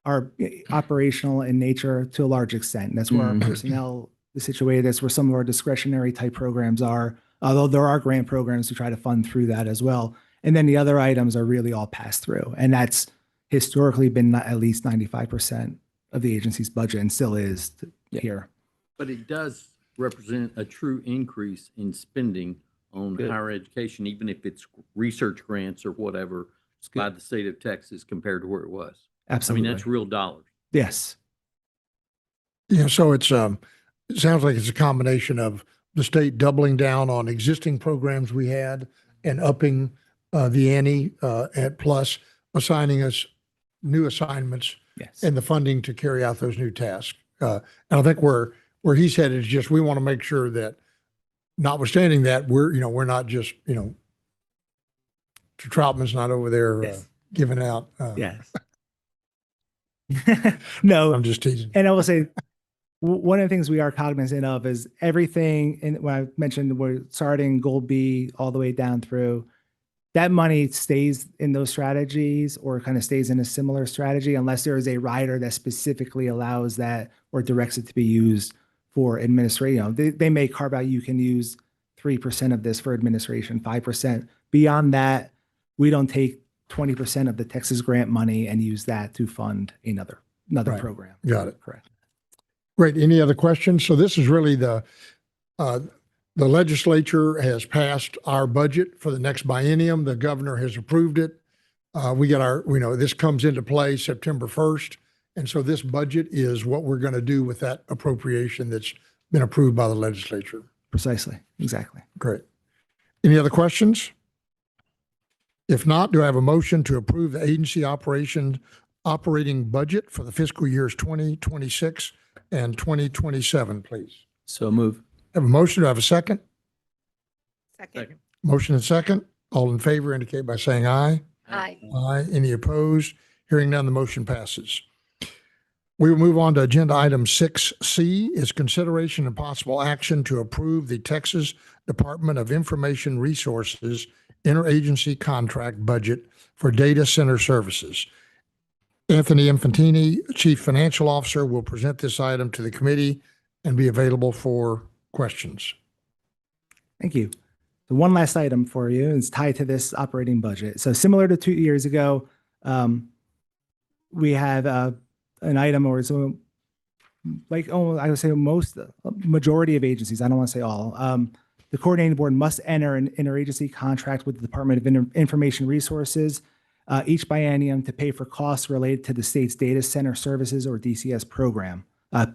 are operational in nature to a large extent. That's where our personnel is situated. That's where some of our discretionary type programs are, although there are grant programs to try to fund through that as well. And then the other items are really all passed through, and that's historically been at least 95% of the agency's budget, and still is here. But it does represent a true increase in spending on Good. higher education, even if it's research grants or whatever by the state of Texas compared to where it was. Absolutely. I mean, that's real dollars. Yes. So it sounds like it's a combination of the state doubling down on existing programs we had and upping the ante, at plus assigning us new assignments Yes. and the funding to carry out those new tasks. And I think where he's headed is just, we want to make sure that, notwithstanding that, we're not just, Troutman's not over there Yes. giving out. Yes. No, I'm just teasing. and I will say, one of the things we are cognizant of is everything, and when I mentioned we're starting goal B all the way down through, that money stays in those strategies or kind of stays in a similar strategy unless there is a rider that specifically allows that or directs it to be used for administration. They may carve out, you can use 3% of this for administration, 5%. Beyond that, we don't take 20% of the Texas grant money and use that to fund another Right. program. Got it. Correct. Great. Any other questions? So this is really the legislature has passed our budget for the next biennium. The governor has approved it. We got our, this comes into play September 1st. And so this budget is what we're going to do with that appropriation that's been approved by the legislature. Precisely. Exactly. Great. Any other questions? If not, do I have a motion to approve the agency operating budget for the fiscal years 2026 and 2027, please? So move. Have a motion. Do I have a second? Second. Motion and second. All in favor indicate by saying aye. Aye. Aye. Any opposed? Hearing none, the motion passes. We will move on to agenda item 6C is consideration and possible action to approve the Texas Department of Information Resources interagency contract budget for data center services. Anthony Infantini, Chief Financial Officer, will present this item to the committee and be available for questions. Thank you. The one last item for you is tied to this operating budget. So similar to 2 years ago, we have an item, or so like, I would say majority of agencies, I don't want to say all, the coordinating board must enter an interagency contract with the Department of Information Resources each biennium to pay for costs related to the state's data center services or DCS program.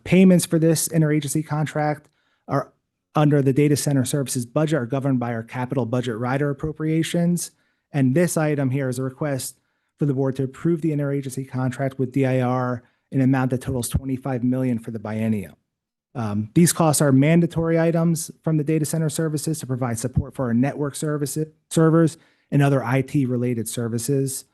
Payments for this interagency contract are under the data center services budget are governed by our capital budget rider appropriations. And this item here is a request for the board to approve the interagency contract with DIR in an amount that totals $25 million for the biennium. These costs are mandatory items from the data center services to provide support for our network servers and other IT-related services.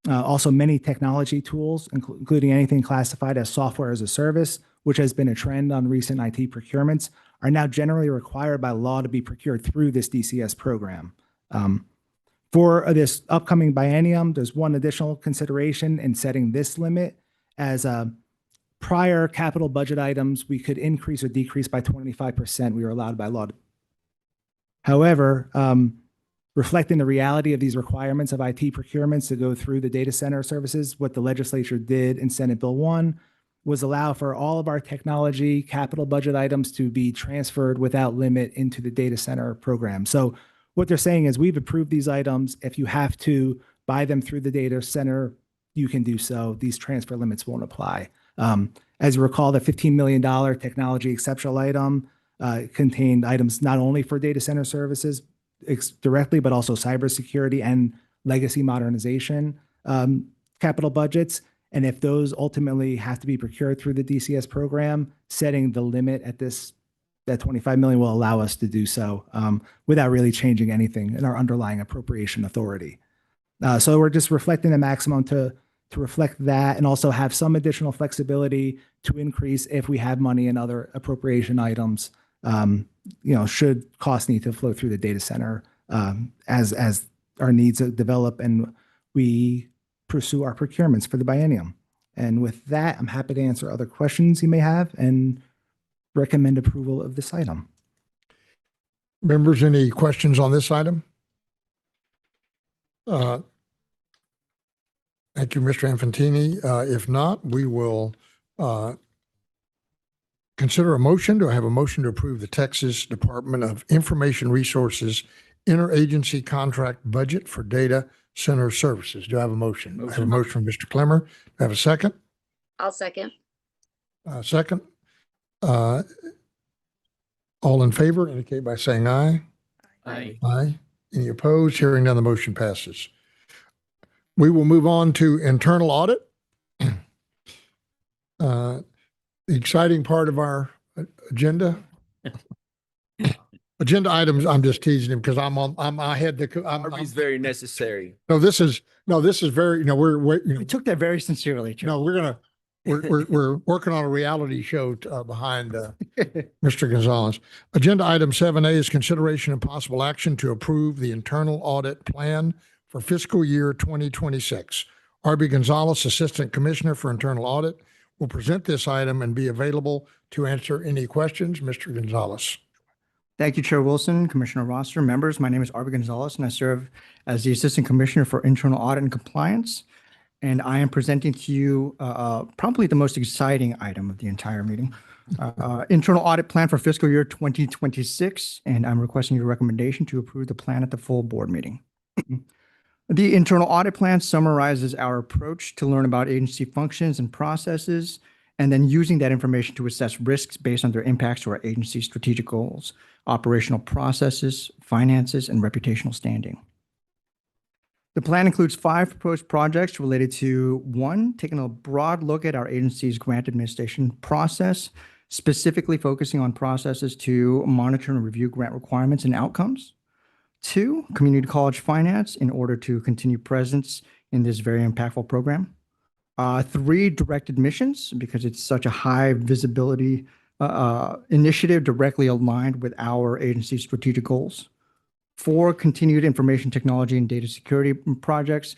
Also, many technology tools, including anything classified as software as a service, which has been a trend on recent IT procurements, are now generally required by law to be procured through this DCS program. For this upcoming biennium, there's one additional consideration in setting this limit. As prior capital budget items, we could increase or decrease by 25%. We were allowed by law. However, reflecting the reality of these requirements of IT procurements to go through the data center services, what the legislature did in Senate Bill 1 was allow for all of our technology capital budget items to be transferred without limit into the data center program. So what they're saying is we've approved these items. If you have to buy them through the data center, you can do so. These transfer limits won't apply. As you recall, the $15 million technology exceptional item contained items not only for data center services directly, but also cybersecurity and legacy modernization capital budgets. And if those ultimately have to be procured through the DCS program, setting the limit at that $25 million will allow us to do so without really changing anything in our underlying appropriation authority. So we're just reflecting the maximum to reflect that and also have some additional flexibility to increase if we have money in other appropriation items, should costs need to flow through the data center as our needs develop and we pursue our procurements for the biennium. And with that, I'm happy to answer other questions you may have and recommend approval of this item. Members, any questions on this item? Thank you, Mr. Infantini. If not, we will consider a motion. Do I have a motion to approve the Texas Department of Information Resources interagency contract budget for data center services? Do I have a motion? I have a motion from Mr. Clemmer. Do I have a second? I'll second. Second. All in favor indicate by saying aye. Aye. Aye. Any opposed? Hearing none, the motion passes. We will move on to internal audit. The exciting part of our agenda. Agenda items, I'm just teasing him because I had the. Harvey's very necessary. This is very, We took that very sincerely, Chair. no, we're working on a reality show behind Mr. Gonzalez. Agenda item 7A is consideration and possible action to approve the internal audit plan for fiscal year 2026. R.B. Gonzalez, Assistant Commissioner for Internal Audit, will present this item and be available to answer any questions. Mr. Gonzalez. Thank you, Chair Wilson, Commissioner Roster, members. My name is R.B. Gonzalez, and I serve as the Assistant Commissioner for Internal Audit and Compliance. And I am presenting to you probably the most exciting item of the entire meeting, internal audit plan for fiscal year 2026. And I'm requesting your recommendation to approve the plan at the full board meeting. The internal audit plan summarizes our approach to learn about agency functions and processes, and then using that information to assess risks based on their impacts to our agency's strategic goals, operational processes, finances, and reputational standing. The plan includes 5 proposed projects related to 1, taking a broad look at our agency's grant administration process, specifically focusing on processes to monitor and review grant requirements and outcomes. 2, community college finance in order to continue presence in this very impactful program. 3, direct admissions, because it's such a high visibility initiative directly aligned with our agency's strategic goals. 4, continued information technology and data security projects.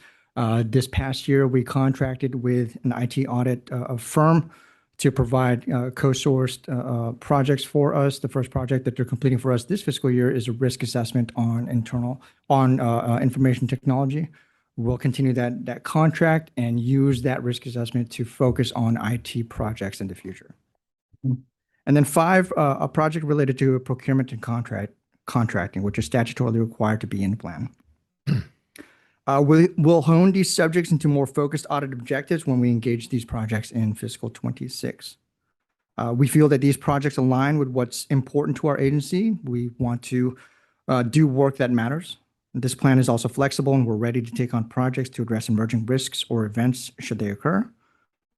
This past year, we contracted with an IT audit firm to provide co-sourced projects for us. The first project that they're completing for us this fiscal year is a risk assessment on information technology. We'll continue that contract and use that risk assessment to focus on IT projects in the future. And then 5, a project related to procurement and contracting, which is statutorily required to be in the plan. We'll hone these subjects into more focused audit objectives when we engage these projects in fiscal 26. We feel that these projects align with what's important to our agency. We want to do work that matters. This plan is also flexible, and we're ready to take on projects to address emerging risks or events should they occur.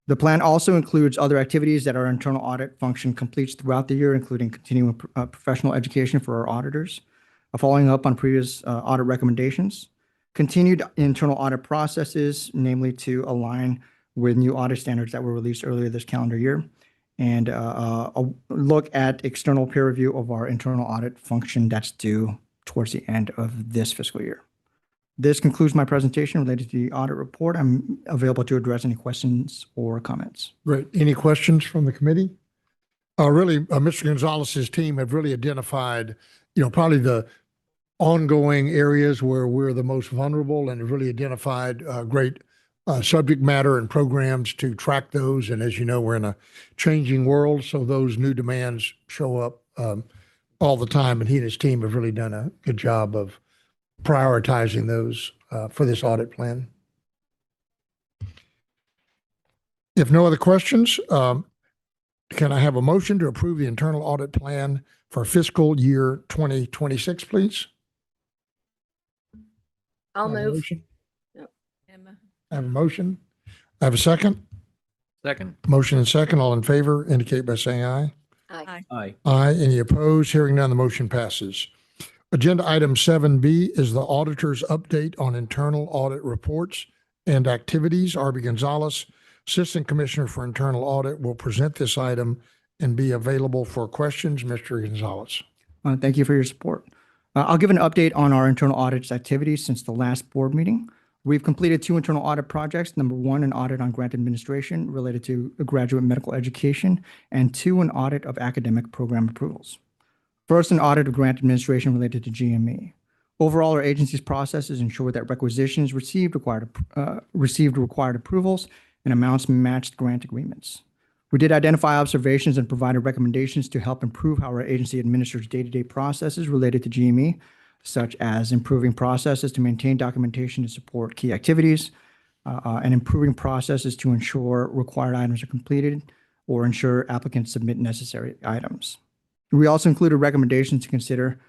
The plan also includes other activities that our internal audit function completes throughout the year, including continuing professional education for our auditors, following up on previous audit recommendations, continued internal audit processes, namely to align with new audit standards that were released earlier this calendar year, and a look at external peer review of our internal audit function that's due towards the end of this fiscal year. This concludes my presentation related to the audit report. I'm available to address any questions or comments. Great. Any questions from the committee? Really, Mr. Gonzalez's team have really identified, probably the ongoing areas where we're the most vulnerable, and have really identified great subject matter and programs to track those. And as you know, we're in a changing world, so those new demands show up all the time, and he and his team have really done a good job of prioritizing those for this audit plan. If no other questions, can I have a motion to approve the internal audit plan for fiscal year 2026, please? I'll I have a move. motion? Emma. I have a motion. I have a second. Second. Motion and second. All in favor indicate by saying aye. Aye. Aye. Aye. Any opposed? Hearing none, the motion passes. Agenda item 7B is the auditor's update on internal audit reports and activities. Arby Gonzalez, Assistant Commissioner for Internal Audit, will present this item and be available for questions. Mr. Gonzalez. Thank you for your support. I'll give an update on our internal audits activities since the last board meeting. We've completed 2 internal audit projects. Number 1, an audit on grant administration related to graduate medical education, and 2, an audit of academic program approvals. First, an audit of grant administration related to GME. Overall, our agency's processes ensure that requisitions received required approvals and amounts matched grant agreements. We did identify observations and provided recommendations to help improve how our agency administers day-to-day processes related to GME, such as improving processes to maintain documentation to support key activities, and improving processes to ensure required items are completed or ensure applicants submit necessary items. We also included recommendations to consider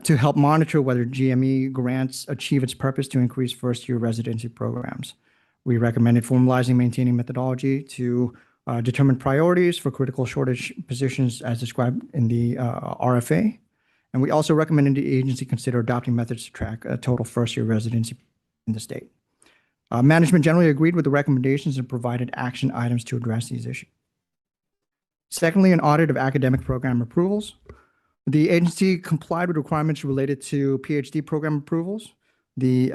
to help monitor whether GME grants achieve its purpose to increase first-year residency programs. We recommended formalizing maintaining methodology to determine priorities for critical shortage positions as described in the RFA. And we also recommended the agency consider adopting methods to track total first-year residency in the state. Management generally agreed with the recommendations and provided action items to address these issues. Secondly, an audit of academic program approvals. The agency complied with requirements related to PhD program approvals. The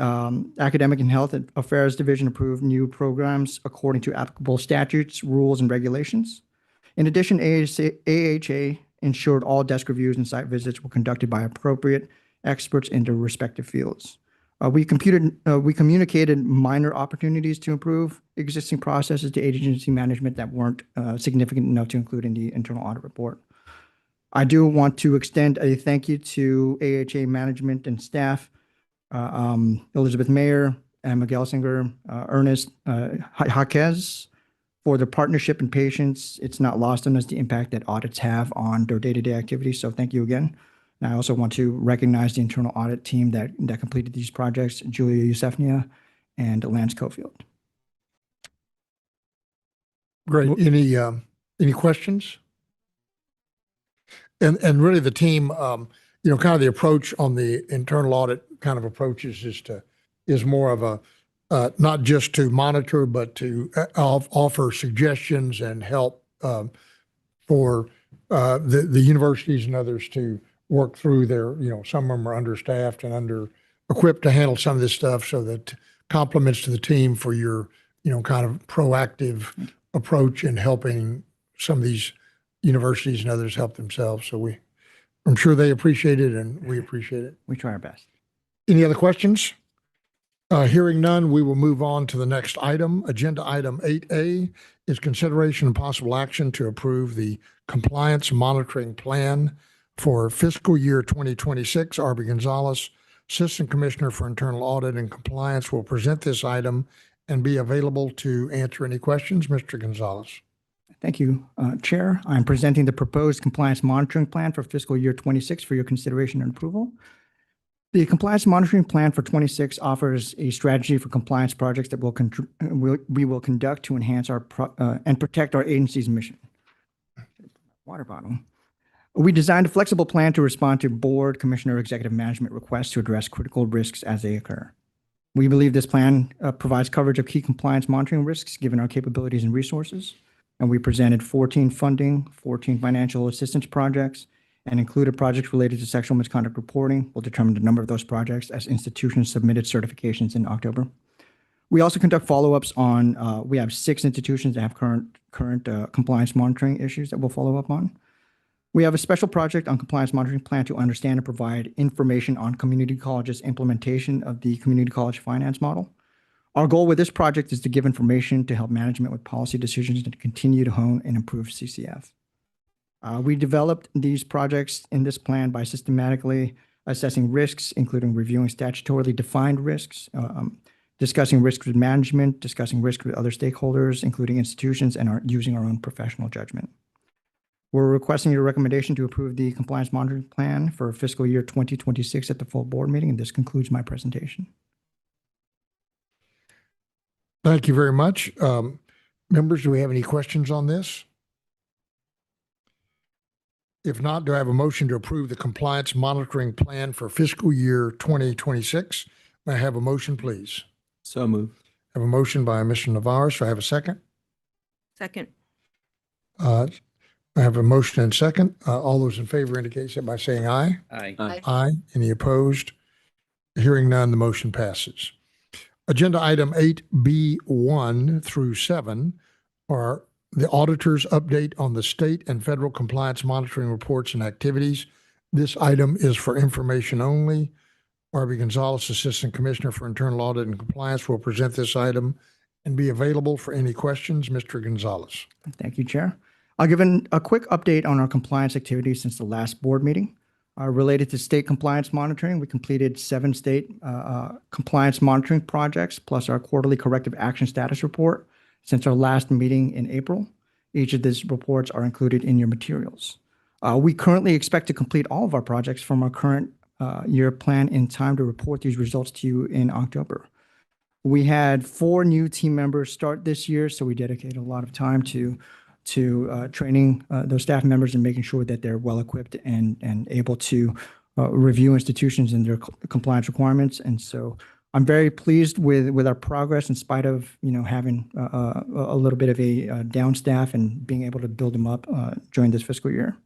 Academic and Health Affairs Division approved new programs according to applicable statutes, rules, and regulations. In addition, AHA ensured all desk reviews and site visits were conducted by appropriate experts in their respective fields. We communicated minor opportunities to improve existing processes to agency management that weren't significant enough to include in the internal audit report. I do want to extend a thank you to AHA management and staff Elizabeth Mayer, Emma Gelsinger, Ernest Jaquez for their partnership and patience. It's not lost on us the impact that audits have on their day-to-day activities. So thank you again. And I also want to recognize the internal audit team that completed these projects, Julia Yusefnia and Lance Cofield. Great. Any questions? And really the team, kind of the approach on the internal audit kind of approaches is more of a, not just to monitor, but to offer suggestions and help for the universities and others to work through their, some of them are understaffed and under-equipped to handle some of this stuff, so that compliments to the team for your, kind of proactive approach in helping some of these universities and others help themselves. So I'm sure they appreciate it and we appreciate it. We try our best. Any other questions? Hearing none, we will move on to the next item. Agenda item 8A is consideration and possible action to approve the compliance monitoring plan for fiscal year 2026. Arby Gonzalez, Assistant Commissioner for Internal Audit and Compliance, will present this item and be available to answer any questions. Mr. Gonzalez. Thank you, Chair. I'm presenting the proposed compliance monitoring plan for fiscal year 26 for your consideration and approval. The compliance monitoring plan for 26 offers a strategy for compliance projects that we will conduct to enhance and protect our agency's mission. Water bottle. We designed a flexible plan to respond to board, commissioner, executive management requests to address critical risks as they occur. We believe this plan provides coverage of key compliance monitoring risks given our capabilities and resources. And we presented 14 funding, 14 financial assistance projects, and included projects related to sexual misconduct reporting. We'll determine the number of those projects as institutions submitted certifications in October. We also conduct follow-ups on, we have 6 institutions that have current compliance monitoring issues that we'll follow up on. We have a special project on compliance monitoring plan to understand and provide information on community colleges' implementation of the community college finance model. Our goal with this project is to give information to help management with policy decisions and to continue to hone and improve CCF. We developed these projects in this plan by systematically assessing risks, including reviewing statutorily defined risks, discussing risks with management, discussing risks with other stakeholders, including institutions, and using our own professional judgment. We're requesting your recommendation to approve the compliance monitoring plan for fiscal year 2026 at the full board meeting, and this concludes my presentation. Thank you very much. Members, do we have any questions on this? If not, do I have a motion to approve the compliance monitoring plan for fiscal year 2026? May I have a motion, please? So moved. I have a motion by Mr. Navarro. So I have a second. Second. I have a motion and second. All those in favor indicate so by saying aye. Aye. Aye. Any opposed? Hearing none, the motion passes. Agenda item 8B1 through 7 are the auditor's update on the state and federal compliance monitoring reports and activities. This item is for information only. Arby Gonzalez, Assistant Commissioner for Internal Audit and Compliance, will present this item and be available for any questions. Mr. Gonzalez. Thank you, Chair. I'll give a quick update on our compliance activities since the last board meeting. Related to state compliance monitoring, we completed 7 state compliance monitoring projects, plus our quarterly corrective action status report since our last meeting in April. Each of these reports are included in your materials. We currently expect to complete all of our projects from our current year plan in time to report these results to you in October. We had 4 new team members start this year, so we dedicated a lot of time to training those staff members and making sure that they're well equipped and able to review institutions and their compliance requirements. And so I'm very pleased with our progress in spite of having a little bit of a down staff and being able to build them up during this fiscal year.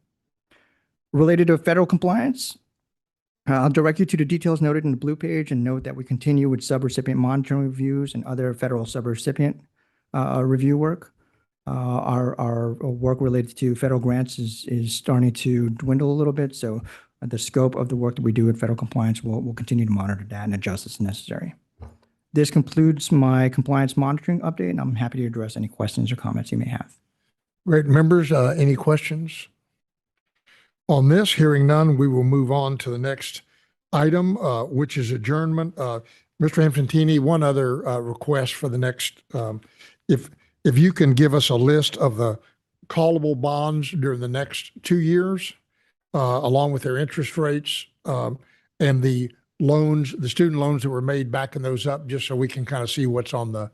Related to federal compliance, I'll direct you to the details noted in the blue page and note that we continue with subrecipient monitoring reviews and other federal subrecipient review work. Our work related to federal grants is starting to dwindle a little bit, so the scope of the work that we do in federal compliance will continue to monitor that and adjust as necessary. This concludes my compliance monitoring update, and I'm happy to address any questions or comments you may have. Great. Members, any questions? On this, hearing none, we will move on to the next item, which is adjournment. Mr. Infantini, one other request for the next, if you can give us a list of the callable bonds during the next 2 years, along with their interest rates, and the loans, the student loans that were made, backing those up, just so we can kind of see what's on the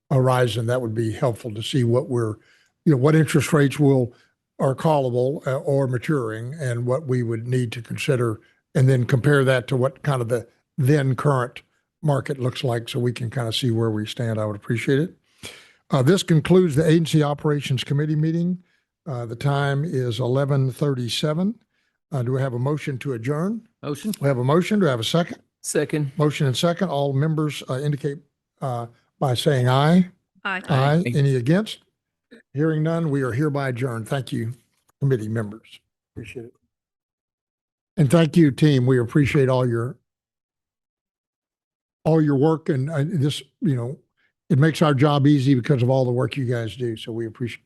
horizon. That would be helpful to see what what interest rates are callable or maturing, and what we would need to consider, and then compare that to what kind of the then current market looks like, so we can kind of see where we stand. I would appreciate it. This concludes the Agency Operations Committee meeting. The time is 11:37. Do we have a motion to adjourn? Motion? We have a motion. Do we have a second? Second. Motion and second. All members indicate by saying aye. Aye. Aye. Any against? Hearing none, we are hereby adjourned. Thank you, committee members. Appreciate it. And thank you, team. We appreciate all your work, and this, it makes our job easy because of all the work you guys do. So we appreciate